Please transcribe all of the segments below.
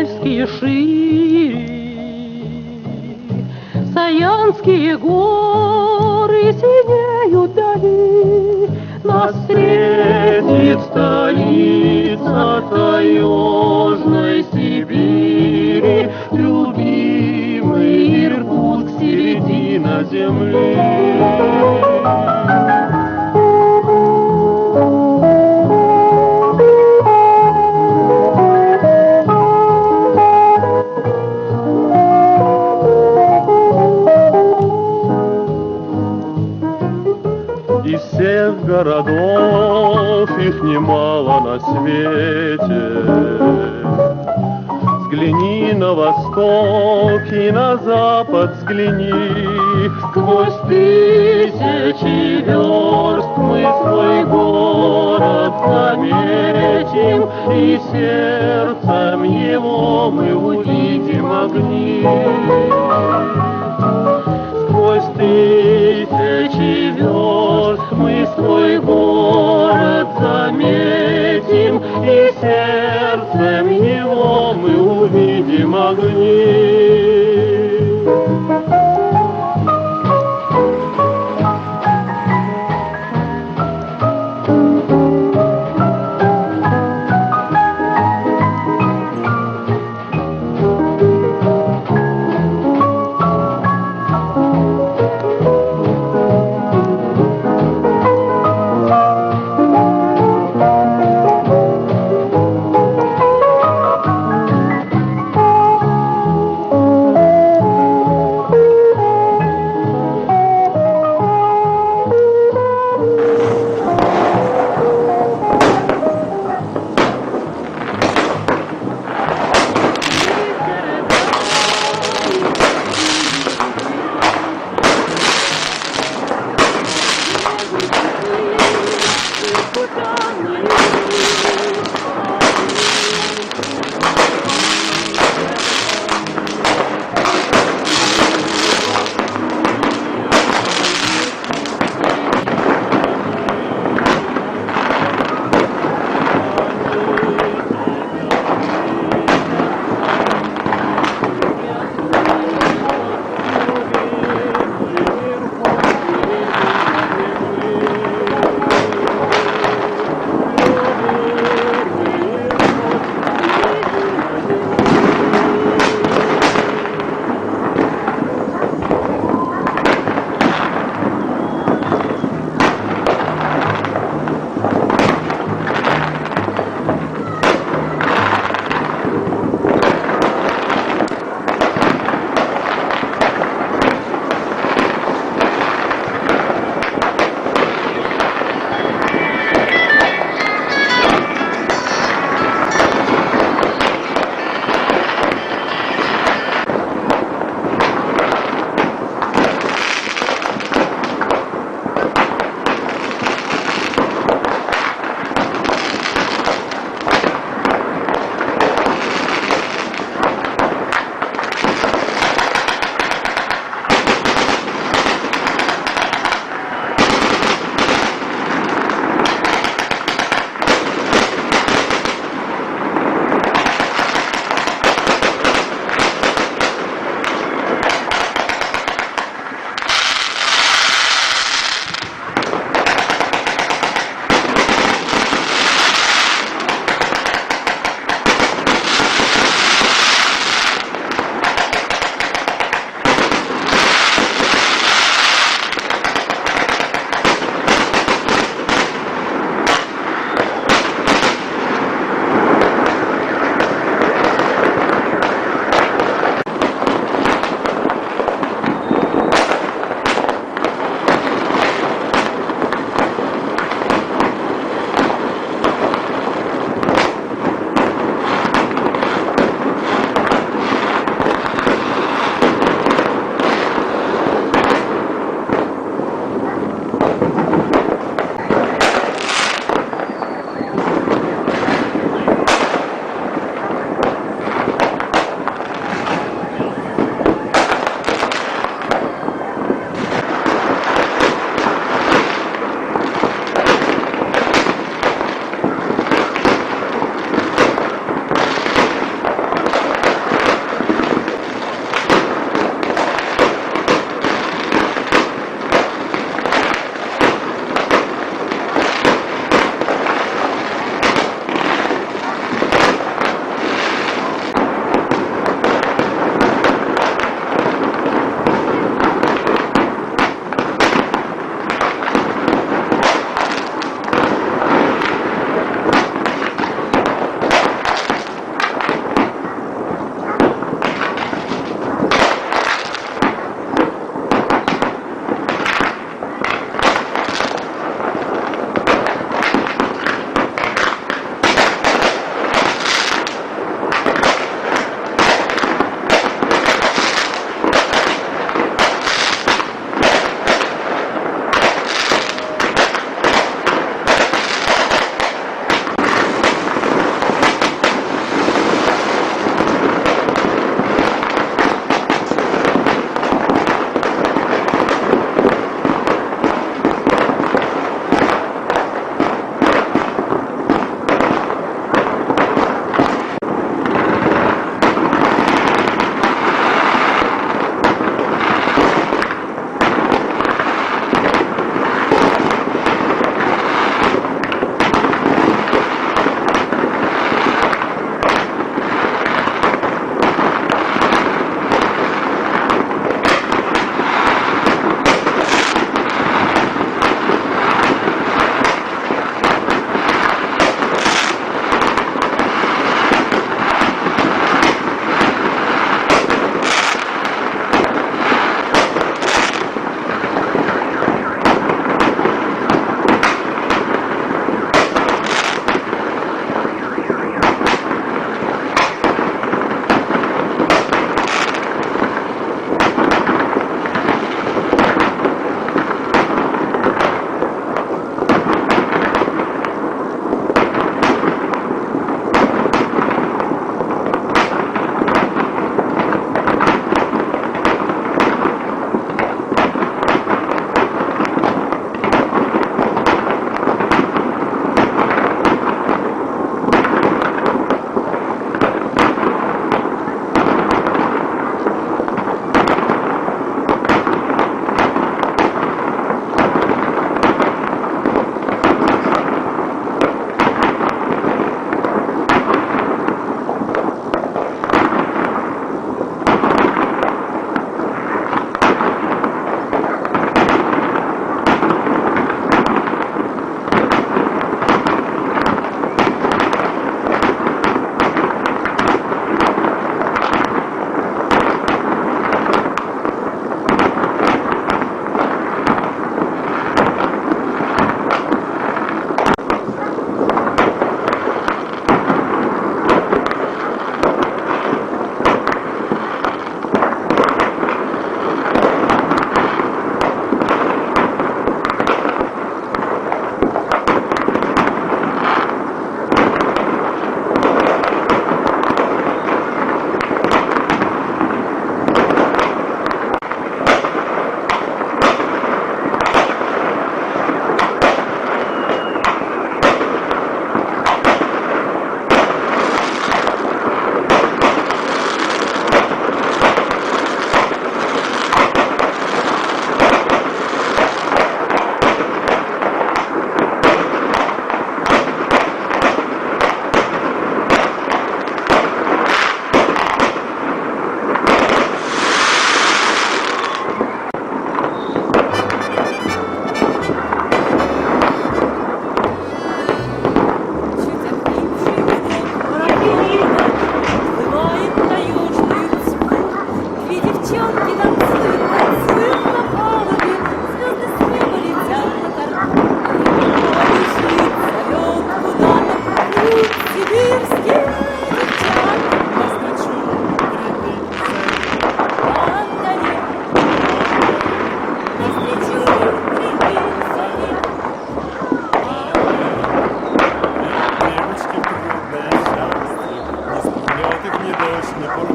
уральские шири, саянские горы синеют вдали. Нас встретит столица таежной Сибири, любимый Иркутск, середина земли. Из всех городов их немало на свете. Взгляни на восток и на запад взгляни. Сквозь тысячи верст мы свой город заметим, и сердцем его мы увидим огни. Сквозь тысячи верст мы свой город заметим, и сердцем его мы увидим огни.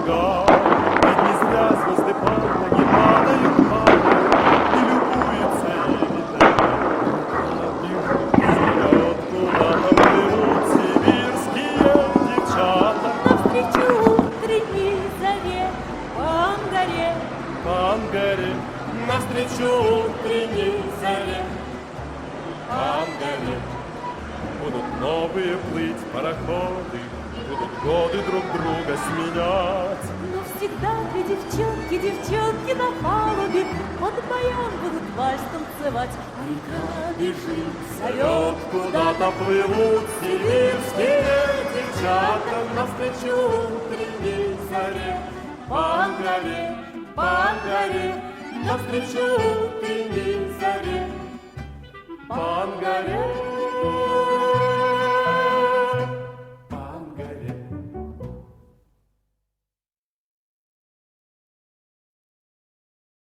берега. Ведь не зря звезды не падают, и любуются ими вперед, куда-то плывут сибирские девчата. Навстречу утренней заре по Ангаре, навстречу утренней заре по Ангаре. Будут новые плыть пароходы, будут годы друг друга сменять. но всегда две девчонки на палубе под баян будут вальс танцевать. А река бежит, Вперед куда-то плывут сибирские девчата. Навстречу утренней заре по Ангаре, навстречу утренней заре по Ангаре.